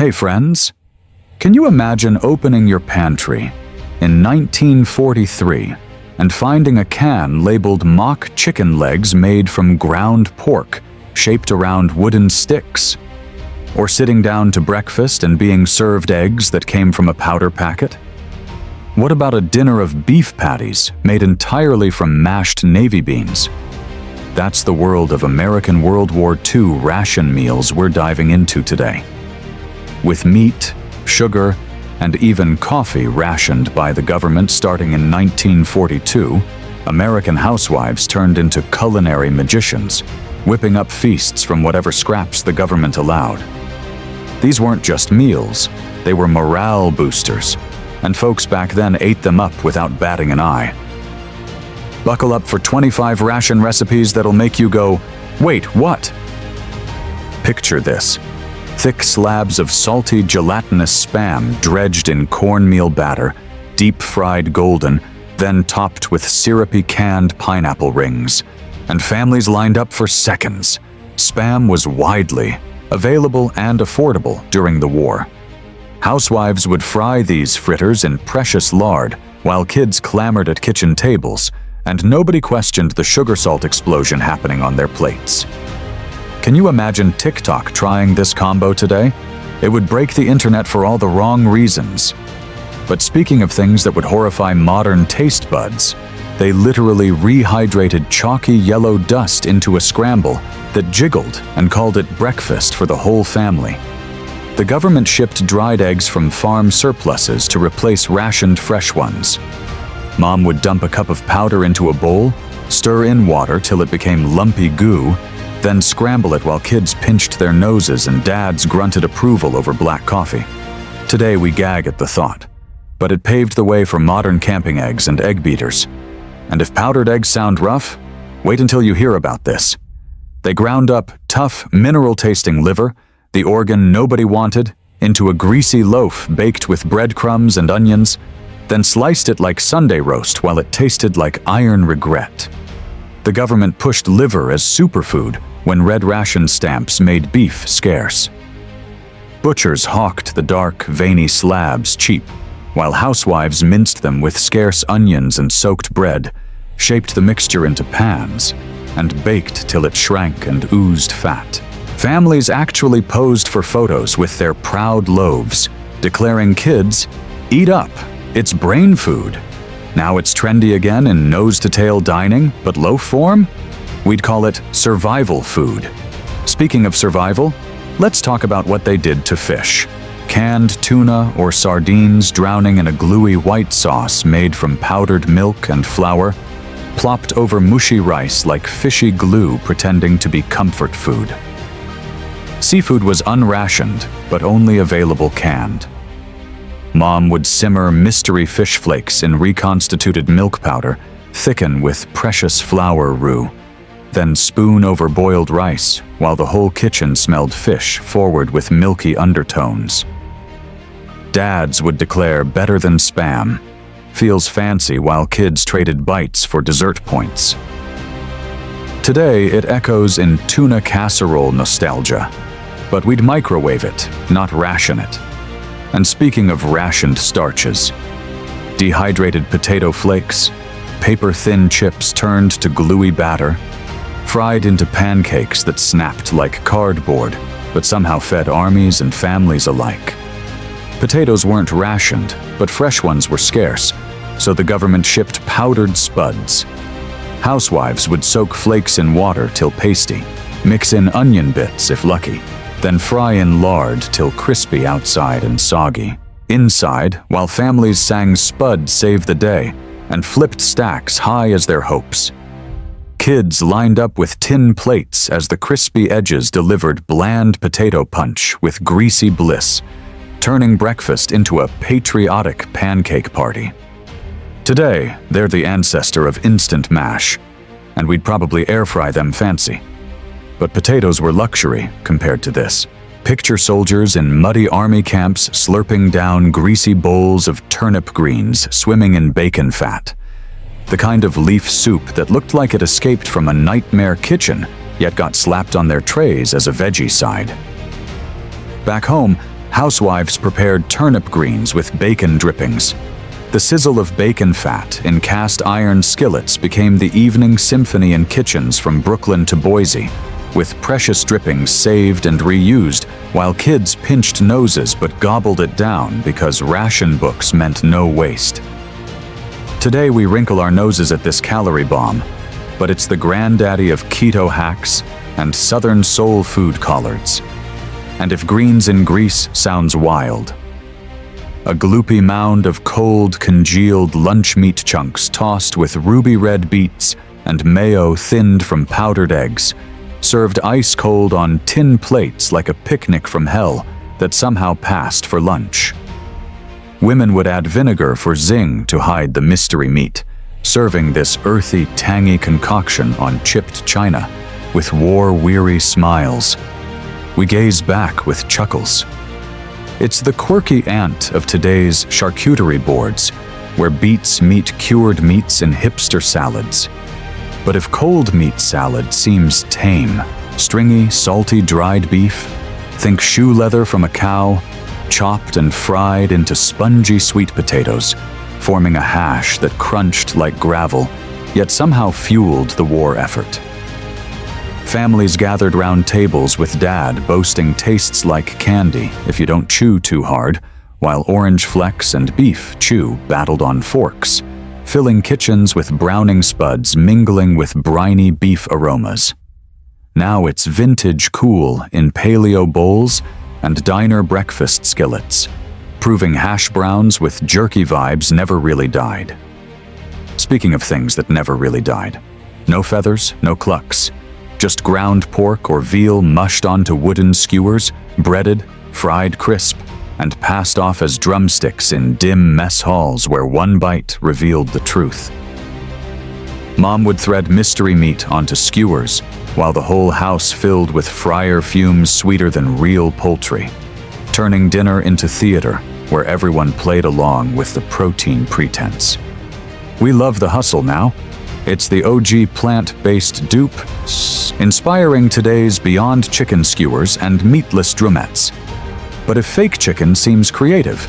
Hey friends, can you imagine opening your pantry in 1943 and finding a can labeled mock chicken legs made from ground pork shaped around wooden sticks? Or sitting down to breakfast and being served eggs that came from a powder packet? What about a dinner of beef patties made entirely from mashed navy beans? That's the world of American World War II ration meals we're diving into today. With meat, sugar, and even coffee rationed by the government starting in 1942, American housewives turned into culinary magicians, whipping up feasts from whatever scraps the government allowed. These weren't just meals, they were morale boosters, and folks back then ate them up without batting an eye. Buckle up for 25 ration recipes that'll make you go, "Wait, what?" Picture this. Thick slabs of salty, gelatinous Spam dredged in cornmeal batter, deep-fried golden, then topped with syrupy canned pineapple rings. And families lined up for seconds. Spam was widely available and affordable during the war. Housewives would fry these fritters in precious lard while kids clamored at kitchen tables, and nobody questioned the sugar-salt explosion happening on their plates. Can you imagine TikTok trying this combo today? It would break the internet for all the wrong reasons. But speaking of things that would horrify modern taste buds, they literally rehydrated chalky yellow dust into a scramble that jiggled and called it breakfast for the whole family. The government shipped dried eggs from farm surpluses to replace rationed fresh ones. Mom would dump a cup of powder into a bowl, stir in water till it became lumpy goo, then scramble it while kids pinched their noses and dads grunted approval over black coffee. Today we gag at the thought, but it paved the way for modern camping eggs and egg beaters. And if powdered eggs sound rough, wait until you hear about this. They ground up tough, mineral-tasting liver, the organ nobody wanted, into a greasy loaf baked with breadcrumbs and onions, then sliced it like Sunday roast while it tasted like iron regret. The government pushed liver as superfood when red ration stamps made beef scarce. Butchers hawked the dark, veiny slabs cheap, while housewives minced them with scarce onions and soaked bread, shaped the mixture into pans, and baked till it shrank and oozed fat. Families actually posed for photos with their proud loaves, declaring kids, "Eat up, it's brain food." Now it's trendy again in nose-to-tail dining, but loaf form? We'd call it survival food. Speaking of survival, let's talk about what they did to fish. Canned tuna or sardines drowning in a gluey white sauce made from powdered milk and flour, plopped over mushy rice like fishy glue pretending to be comfort food. Seafood was unrationed, but only available canned. Mom would simmer mystery fish flakes in reconstituted milk powder, thicken with precious flour roux, then spoon over boiled rice while the whole kitchen smelled fish forward with milky undertones. Dads would declare better than Spam, feels fancy while kids traded bites for dessert points. Today, it echoes in tuna casserole nostalgia, but we'd microwave it, not ration it. And speaking of rationed starches, dehydrated potato flakes, paper-thin chips turned to gluey batter, fried into pancakes that snapped like cardboard, but somehow fed armies and families alike. Potatoes weren't rationed, but fresh ones were scarce, so the government shipped powdered spuds. Housewives would soak flakes in water till pasty, mix in onion bits if lucky, then fry in lard till crispy outside and soggy inside, while families sang Spud Save the Day and flipped stacks high as their hopes. Kids lined up with tin plates as the crispy edges delivered bland potato punch with greasy bliss, turning breakfast into a patriotic pancake party. Today, they're the ancestor of instant mash, and we'd probably air fry them fancy. But potatoes were luxury compared to this. Picture soldiers in muddy army camps slurping down greasy bowls of turnip greens swimming in bacon fat. The kind of leaf soup that looked like it escaped from a nightmare kitchen, yet got slapped on their trays as a veggie side. Back home, Housewives prepared turnip greens with bacon drippings. The sizzle of bacon fat in cast iron skillets became the evening symphony in kitchens from Brooklyn to Boise, with precious drippings saved and reused while kids pinched noses but gobbled it down because ration books meant no waste. Today we wrinkle our noses at this calorie bomb, but it's the granddaddy of keto hacks and Southern soul food collards. And if greens in Greece sounds wild, a gloopy mound of cold, congealed lunch meat chunks tossed with ruby red beets and mayo thinned from powdered eggs, served ice-cold on tin plates like a picnic from hell that somehow passed for lunch. Women would add vinegar for zing to hide the mystery meat, serving this earthy, tangy concoction on chipped china with war-weary smiles. We gaze back with chuckles. It's the quirky ant of today's charcuterie boards, where beets meet cured meats in hipster salads. But if cold meat salad seems tame, stringy, salty dried beef, think shoe leather from a cow, chopped and fried into spongy sweet potatoes, forming a hash that crunched like gravel, yet somehow fueled the war effort. Families gathered round tables with Dad boasting tastes like candy if you don't chew too hard, while orange flecks and beef chew battled on forks, filling kitchens with browning spuds mingling with briny beef aromas. Now it's vintage cool in paleo bowls and diner breakfast skillets, proving hash browns with jerky vibes never really died. Speaking of things that never really died, no feathers, no clucks. Just ground pork or veal mushed onto wooden skewers, breaded, fried crisp, and passed off as drumsticks in dim mess halls where one bite revealed the truth. Mom would thread mystery meat onto skewers, while the whole house filled with fryer fumes sweeter than real poultry, turning dinner into theater where everyone played along with the protein pretense. We love the hustle now. It's the OG plant-based dupe, inspiring today's Beyond Chicken skewers and meatless drumettes. But if fake chicken seems creative,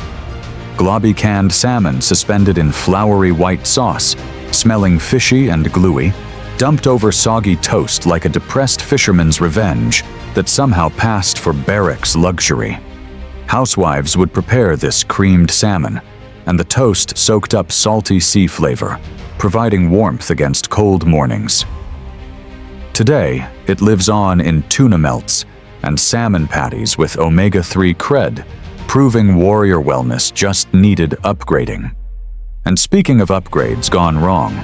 globby canned salmon suspended in floury white sauce, smelling fishy and gluey, dumped over soggy toast like a depressed fisherman's revenge that somehow passed for barracks luxury. Housewives would prepare this creamed salmon, and the toast soaked up salty sea flavor, providing warmth against cold mornings. Today, it lives on in tuna melts and salmon patties with omega-3 cred, proving warrior wellness just needed upgrading. And speaking of upgrades gone wrong,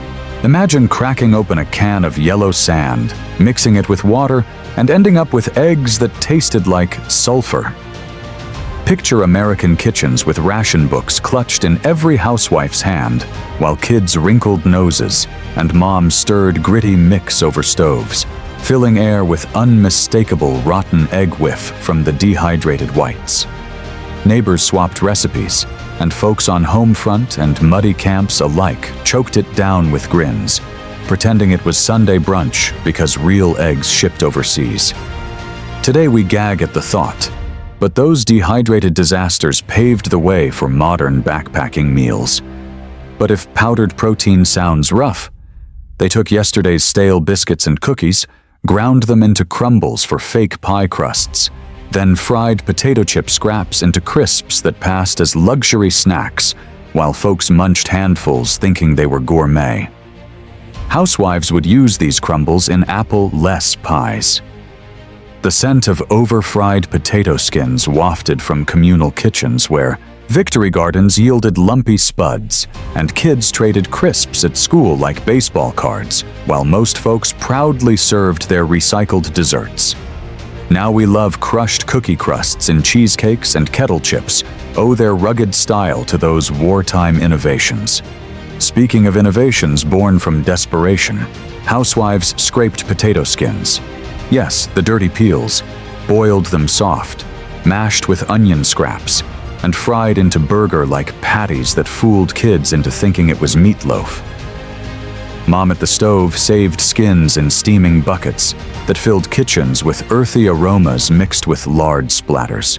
imagine cracking open a can of yellow sand, mixing it with water, and ending up with eggs that tasted like sulfur. Picture American kitchens with ration books clutched in every housewife's hand, while kids wrinkled noses and mom stirred gritty mix over stoves, filling air with unmistakable rotten egg whiff from the dehydrated whites. Neighbors swapped recipes, and folks on home front and muddy camps alike choked it down with grins, pretending it was Sunday brunch because real eggs shipped overseas. Today we gag at the thought, but those dehydrated disasters paved the way for modern backpacking meals. But if powdered protein sounds rough, they took yesterday's stale biscuits and cookies, ground them into crumbles for fake pie crusts, then fried potato chip scraps into crisps that passed as luxury snacks, while folks munched handfuls thinking they were gourmet. Housewives would use these crumbles in apple-less pies. The scent of over-fried potato skins wafted from communal kitchens where victory gardens yielded lumpy spuds, and kids traded crisps at school like baseball cards, while most folks proudly served their recycled desserts. Now we love crushed cookie crusts in cheesecakes, and kettle chips owe their rugged style to those wartime innovations. Speaking of innovations born from desperation, housewives scraped potato skins. Yes, the dirty peels, boiled them soft, mashed with onion scraps, and fried into burger-like patties that fooled kids into thinking it was meatloaf. Mom at the stove saved skins in steaming buckets that filled kitchens with earthy aromas mixed with lard splatters.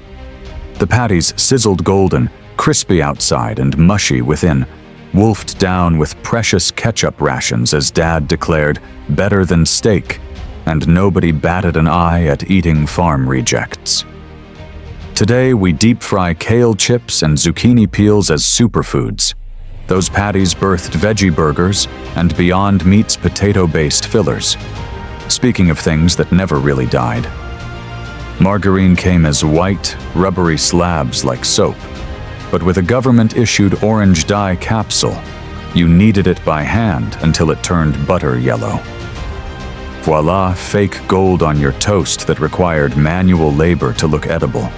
The patties sizzled golden, crispy outside and mushy within, wolfed down with precious ketchup rations as Dad declared better than steak, and nobody batted an eye at eating farm rejects. Today we deep fry kale chips and zucchini peels as superfoods. Those patties birthed veggie burgers and Beyond Meat's potato-based fillers. Speaking of things that never really died. Margarine came as white, rubbery slabs like soap, but with a government-issued orange dye capsule, you kneaded it by hand until it turned butter yellow. Voila, fake gold on your toast that required manual labor to look edible.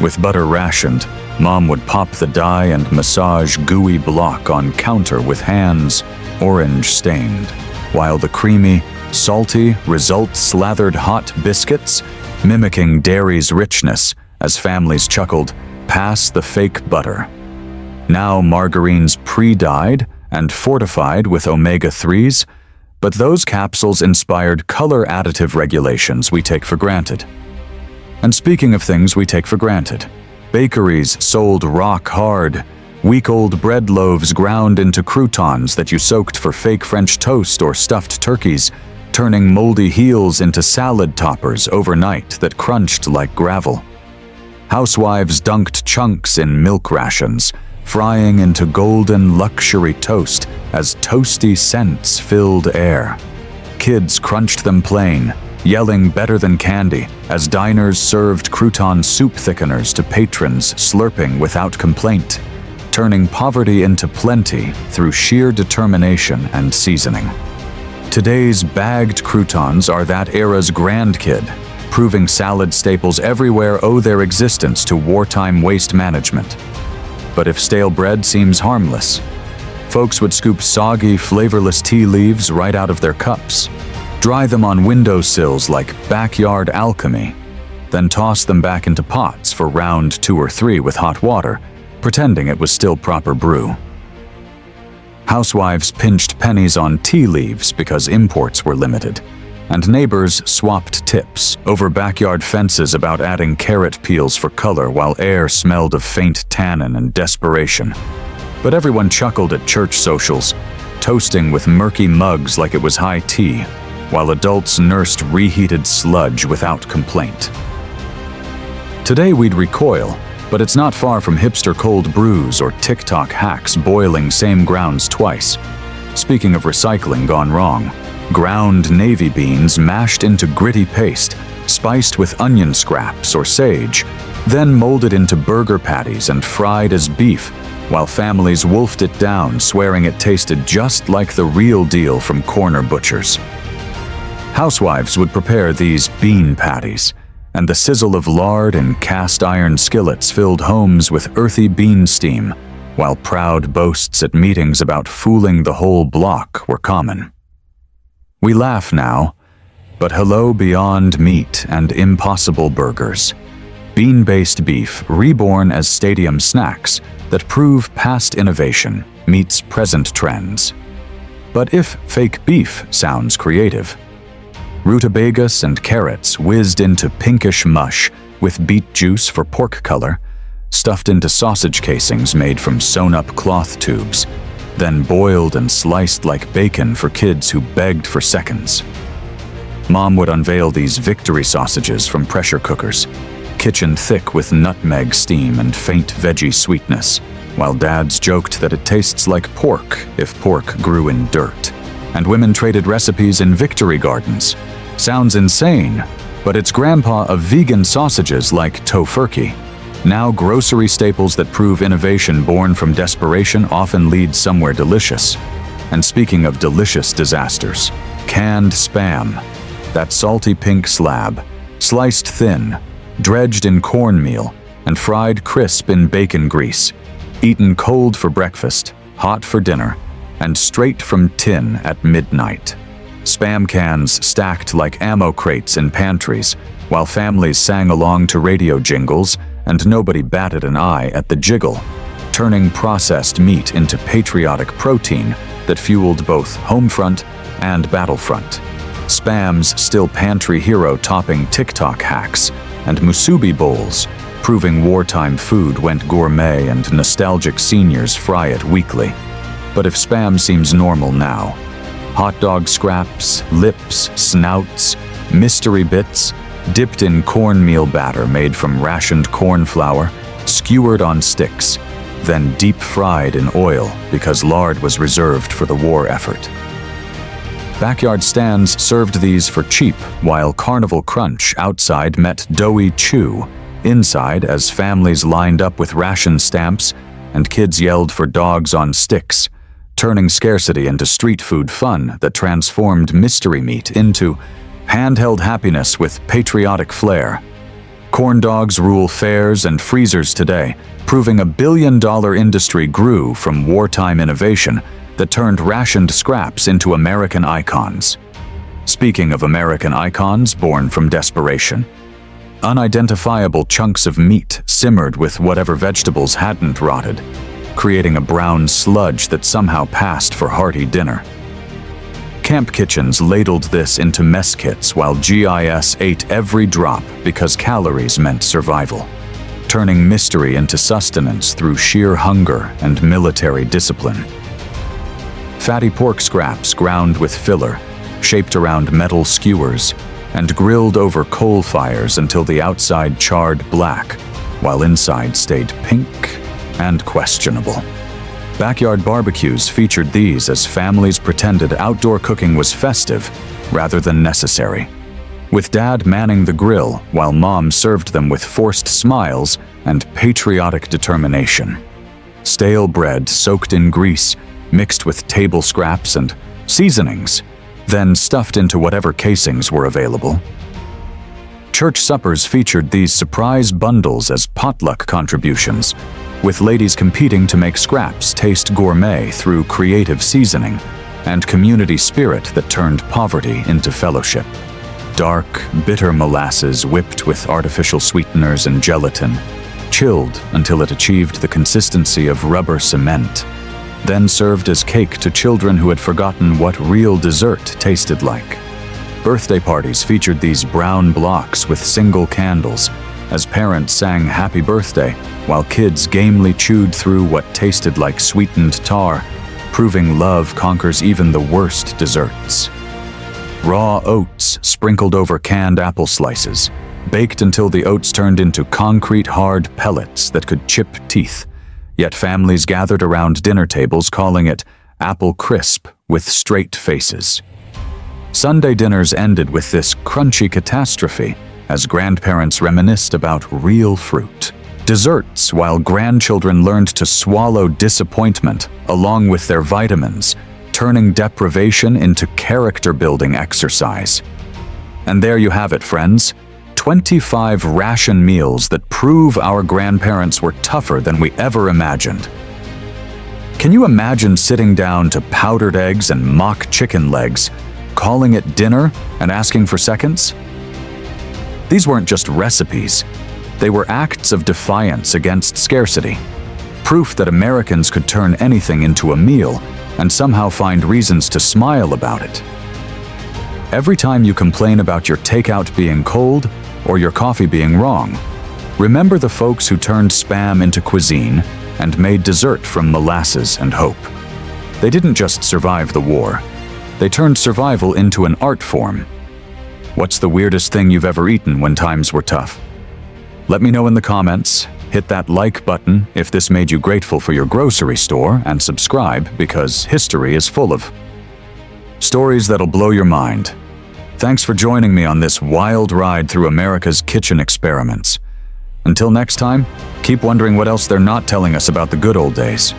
With butter rationed, Mom would pop the dye and massage gooey block on counter with hands orange-stained, while the creamy, salty, result-slathered hot biscuits, mimicking dairy's richness as families chuckled, "Pass the fake butter." Now margarine's pre-dyed and fortified with omega-3s, but those capsules inspired color additive regulations we take for granted. And speaking of things we take for granted, bakeries sold rock-hard, week-old bread loaves ground into croutons that you soaked for fake French toast or stuffed turkeys, turning moldy heels into salad toppers overnight that crunched like gravel. Housewives dunked chunks in milk rations, frying into golden luxury toast as toasty scents filled air. Kids crunched them plain, yelling better than candy as diners served crouton soup thickeners to patrons slurping without complaint, turning poverty into plenty through sheer determination and seasoning. Today's bagged croutons are that era's grandkid, proving salad staples everywhere owe their existence to wartime waste management. But if stale bread seems harmless, folks would scoop soggy, flavorless tea leaves right out of their cups, dry them on windowsills like backyard alchemy, then toss them back into pots for round 2 or 3 with hot water, pretending it was still proper brew. Housewives pinched pennies on tea leaves because imports were limited, and neighbors swapped tips over backyard fences about adding carrot peels for color while air smelled of faint tannin and desperation. But everyone chuckled at church socials, toasting with murky mugs like it was high tea, while adults nursed reheated sludge without complaint. Today we'd recoil, but it's not far from hipster cold brews or TikTok hacks boiling same grounds twice. Speaking of recycling gone wrong, ground navy beans mashed into gritty paste, spiced with onion scraps or sage, then molded into burger patties and fried as beef, while families wolfed it down, swearing it tasted just like the real deal from corner butchers. Housewives would prepare these bean patties, and the sizzle of lard in cast iron skillets filled homes with earthy bean steam, while proud boasts at meetings about fooling the whole block were common. We laugh now, but hello Beyond Meat and Impossible Burgers. Bean-based beef reborn as stadium snacks that prove past innovation meets present trends. But if fake beef sounds creative, rutabagas and carrots whizzed into pinkish mush with beet juice for pork color, stuffed into sausage casings made from sewn-up cloth tubes, then boiled and sliced like bacon for kids who begged for seconds. Mom would unveil these victory sausages from pressure cookers, kitchen thick with nutmeg steam and faint veggie sweetness, while dads joked that it tastes like pork if pork grew in dirt, and women traded recipes in victory gardens. Sounds insane, but it's grandpa of vegan sausages like tofurkey. Now grocery staples that prove innovation born from desperation often lead somewhere delicious. And speaking of delicious disasters, canned Spam, that salty pink slab, sliced thin, dredged in cornmeal, and fried crisp in bacon grease, eaten cold for breakfast, hot for dinner, and straight from tin at midnight. Spam cans stacked like ammo crates in pantries, while families sang along to radio jingles and nobody batted an eye at the jiggle, turning processed meat into patriotic protein that fueled both homefront and battlefront. Spam's still pantry hero topping TikTok hacks and musubi bowls, proving wartime food went gourmet and nostalgic seniors fry it weekly. But if Spam seems normal now, hot dog scraps, lips, snouts, mystery bits, dipped in cornmeal batter made from rationed corn flour, skewered on sticks, then deep fried in oil because lard was reserved for the war effort. Backyard stands served these for cheap, while Carnival Crunch outside met doughy chew inside as families lined up with ration stamps and kids yelled for dogs on sticks, turning scarcity into street food fun that transformed mystery meat into handheld happiness with patriotic flair. Corn dogs rule fairs and freezers today, proving a billion-dollar industry grew from wartime innovation that turned rationed scraps into American icons. Speaking of American icons born from desperation, unidentifiable chunks of meat simmered with whatever vegetables hadn't rotted, creating a brown sludge that somehow passed for hearty dinner. Camp kitchens ladled this into mess kits while GIS ate every drop because calories meant survival, turning mystery into sustenance through sheer hunger and military discipline. Fatty pork scraps ground with filler, shaped around metal skewers, and grilled over coal fires until the outside charred black, while inside stayed pink and questionable. Backyard barbecues featured these as families pretended outdoor cooking was festive rather than necessary, with Dad manning the grill while Mom served them with forced smiles and patriotic determination. Stale bread soaked in grease, mixed with table scraps and seasonings, then stuffed into whatever casings were available. Church suppers featured these surprise bundles as potluck contributions, with ladies competing to make scraps taste gourmet through creative seasoning and community spirit that turned poverty into fellowship. Dark, bitter molasses whipped with artificial sweeteners and gelatin, chilled until it achieved the consistency of rubber cement, then served as cake to children who had forgotten what real dessert tasted like. Birthday parties featured these brown blocks with single candles, as parents sang happy birthday while kids gamely chewed through what tasted like sweetened tar, proving love conquers even the worst desserts. Raw oats sprinkled over canned apple slices, baked until the oats turned into concrete hard pellets that could chip teeth, yet families gathered around dinner tables calling it apple crisp with straight faces. Sunday dinners ended with this crunchy catastrophe as grandparents reminisced about real fruit. Desserts while grandchildren learned to swallow disappointment along with their vitamins, turning deprivation into character-building exercise. And there you have it, friends. 25 ration meals that prove our grandparents were tougher than we ever imagined. Can you imagine sitting down to powdered eggs and mock chicken legs, calling it dinner and asking for seconds? These weren't just recipes. They were acts of defiance against scarcity, proof that Americans could turn anything into a meal and somehow find reasons to smile about it. Every time you complain about your takeout being cold or your coffee being wrong, remember the folks who turned Spam into cuisine and made dessert from molasses and hope. They didn't just survive the war. They turned survival into an art form. What's the weirdest thing you've ever eaten when times were tough? Let me know in the comments. Hit that like button if this made you grateful for your grocery store, and subscribe because history is full of stories that'll blow your mind. Thanks for joining me on this wild ride through America's kitchen experiments. Until next time, keep wondering what else they're not telling us about the good old days.